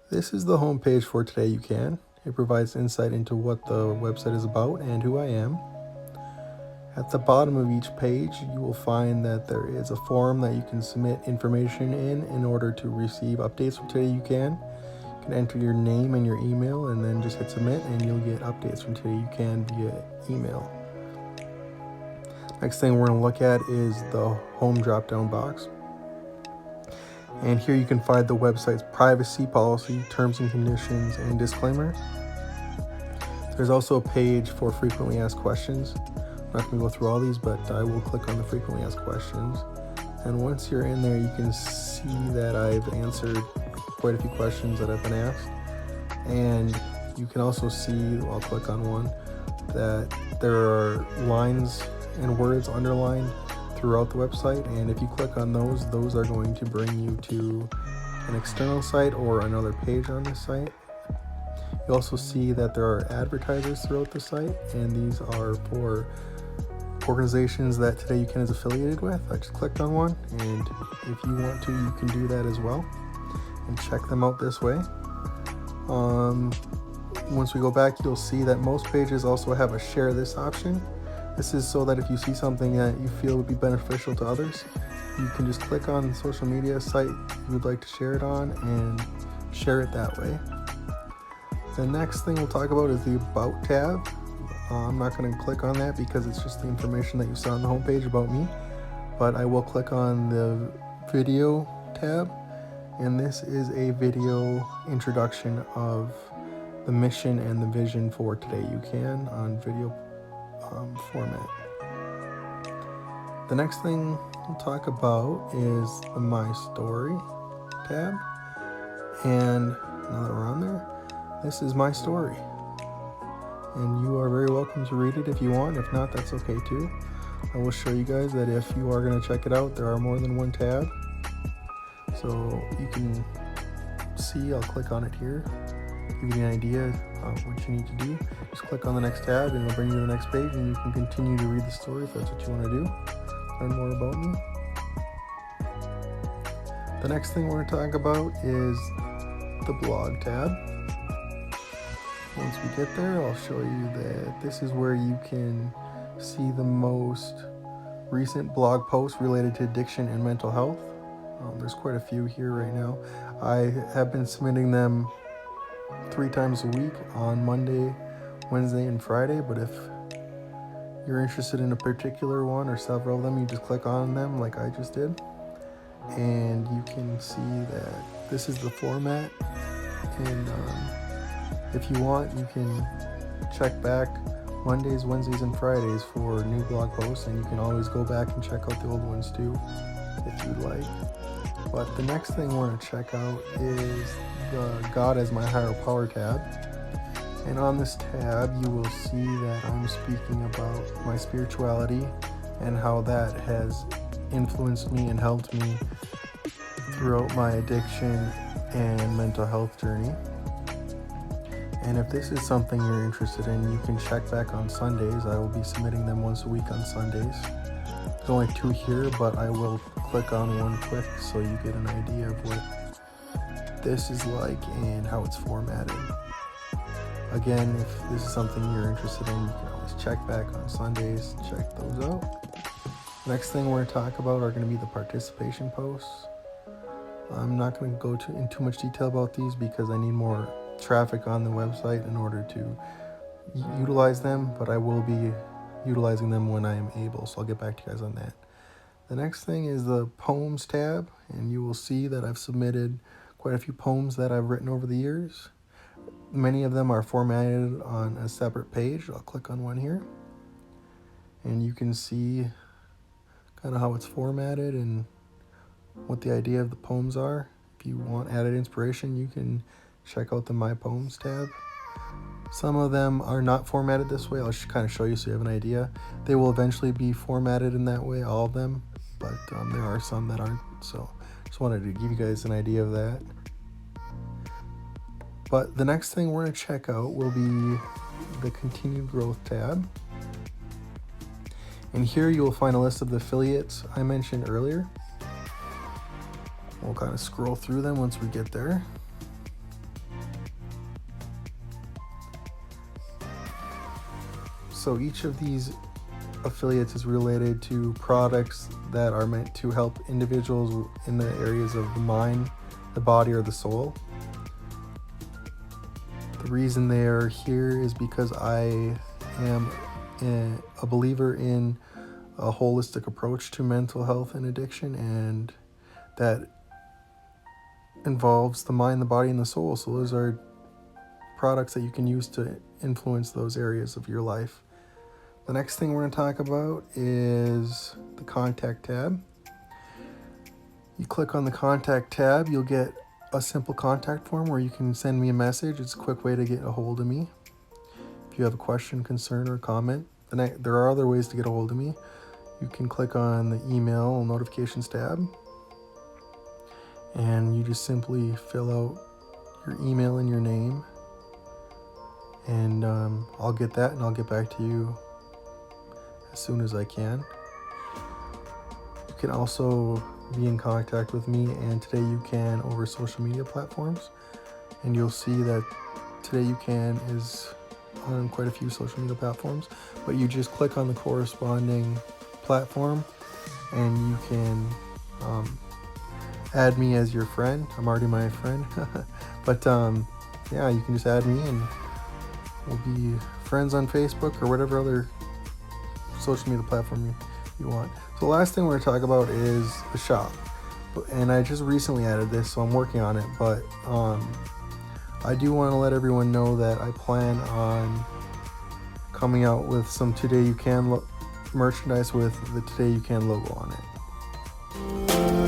This is the homepage for Today You Can. It provides insight into what the website is about and who I am. At the bottom of each page, you will find that there is a form that you can submit information in order to receive updates from Today You Can. You can enter your name and your email and then just hit submit and you'll get updates from Today You Can via email. Next thing we're going to look at is the home drop-down box. And here you can find the website's privacy policy, terms and conditions, and disclaimer. There's also a page for frequently asked questions. I'm not going to go through all these, but I will click on the frequently asked questions. And once you're in there, you can see that I've answered quite a few questions that have been asked. And you can also see, I'll click on one, that there are lines and words underlined throughout the website, and if you click on those are going to bring you to an external site or another page on the site. You also see that there are advertisers throughout the site, and these are for organizations that Today You Can is affiliated with. I just clicked on one, and if you want to, you can do that as well and check them out this way. Once we go back, you'll see that most pages also have a share this option. This is so that if you see something that you feel would be beneficial to others, you can just click on the social media site you would like to share it on and share it that way. The next thing we'll talk about is the About tab. I'm not going to click on that because it's just the information that you saw on the homepage about me, but I will click on the Video tab, and this is a video introduction of the mission and the vision for Today You Can on video format. The next thing we'll talk about is the My Story tab, and now that we're on there, this is my story, and you are very welcome to read it if you want. If not, that's okay too. I will show you guys that if you are going to check it out, there are more than one tab, so you can see. I'll click on it here, give you an idea of what you need to do. Just click on the next tab and it'll bring you to the next page, and you can continue to read the story if that's what you want to do, learn more about me. The next thing we're going to talk about is the Blog tab. Once we get there, I'll show you that this is where you can see the most recent blog posts related to addiction and mental health. There's quite a few here right now. I have been submitting them 3 times a week on Monday, Wednesday, and Friday, but if you're interested in a particular one or several of them, you just click on them like I just did, and you can see that this is the format. And if you want, you can check back Mondays, Wednesdays, and Fridays for new blog posts, and you can always go back and check out the old ones too if you'd like. But the next thing we're going to check out is the God as My Higher Power tab. And on this tab, you will see that I'm speaking about my spirituality and how that has influenced me and helped me throughout my addiction and mental health journey. And if this is something you're interested in, you can check back on Sundays. I will be submitting them once a week on Sundays. There's only 2 here, but I will click on one quick so you get an idea of what this is like and how it's formatted. Again, if this is something you're interested in, you can always check back on Sundays, check those out. Next thing we're going to talk about are going to be the participation posts. I'm not going to go in too much detail about these because I need more traffic on the website in order to utilize them, but I will be utilizing them when I am able, so I'll get back to you guys on that. The next thing is the Poems tab, and you will see that I've submitted quite a few poems that I've written over the years. Many of them are formatted on a separate page. I'll click on one here, and you can see kind of how it's formatted and what the idea of the poems are. If you want added inspiration, you can check out the My Poems tab. Some of them are not formatted this way. I'll kind of show you so you have an idea. They will eventually be formatted in that way, all of them, but there are some that aren't. So just wanted to give you guys an idea of that. But the next thing we're going to check out will be the Continued Growth tab. And here you will find a list of the affiliates I mentioned earlier. We'll kind of scroll through them once we get there. So each of these affiliates is related to products that are meant to help individuals in the areas of the mind, the body, or the soul. The reason they are here is because I am a believer in a holistic approach to mental health and addiction, and that involves the mind, the body, and the soul. So those are products that you can use to influence those areas of your life. The next thing we're going to talk about is the contact tab. You click on the contact tab, you'll get a simple contact form where you can send me a message. It's a quick way to get a hold of me. If you have a question, concern, or comment, there are other ways to get a hold of me. You can click on the email notifications tab, and you just simply fill out your email and your name, and I'll get that and I'll get back to you as soon as I can. You can also be in contact with me and Today You Can over social media platforms, and you'll see that Today You Can is on quite a few social media platforms, but you just click on the corresponding platform and you can add me as your friend. I'm already my friend. But yeah, you can just add me and we'll be friends on Facebook or whatever other social media platform you want. So the last thing we're going to talk about is the shop. And I just recently added this, so I'm working on it. But I do want to let everyone know that I plan on coming out with some Today You Can merchandise with the Today You Can logo on it.